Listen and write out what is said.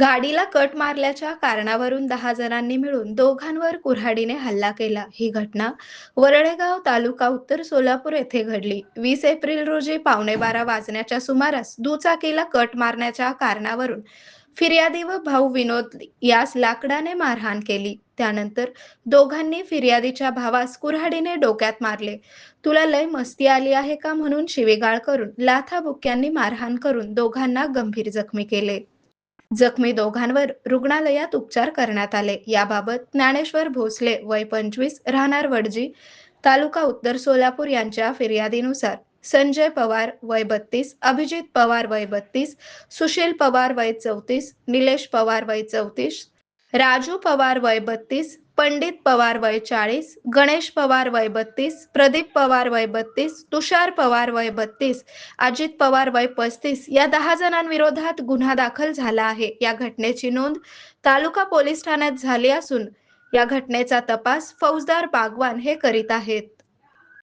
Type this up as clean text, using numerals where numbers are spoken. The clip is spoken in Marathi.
गाडीला कट मारल्याच्या कारणावरून 10 जणांनी मिळून दोघांवर कुऱ्हाडीने हल्ला केला. ही घटना वरळेगाव तालुका उत्तर सोलापूर येथे घडली. 20 एप्रिल रोजी पावणे 12 वाजण्याच्या सुमारास दुचाकीला कट मारण्याच्या कारणावरून फिर्यादी व भाऊ विनोद यास लाकडाने मारहाण केली. त्यानंतर दोघांनी फिर्यादीच्या भावास कुऱ्हाडीने डोक्यात मारले. तुला लय मस्ती आली आहे का म्हणून शिवीगाळ करून लाथाबुक्क्यांनी मारहाण करून दोघांना गंभीर जखमी केले. जखमी दोघांवर रुग्णालयात उपचार करण्यात आले. याबाबत ज्ञानेश्वर भोसले वय 25 राहणार वडजी तालुका उत्तर सोलापूर यांच्या फिर्यादीनुसार संजय पवार वय 32, अभिजित पवार वय 32, सुशील पवार वय 34, निलेश पवार वय 34, राजू पवार वय 32, पंडित पवार वय 40, गणेश पवार वय 32, प्रदीप पवार वय 32, तुषार पवार वय 32, अजित पवार वय 35 या 10 जणांविरोधात गुन्हा दाखल झाला आहे. या घटनेची नोंद तालुका पोलीस ठाण्यात झाली असून या घटनेचा तपास फौजदार बागवान हे करीत आहेत.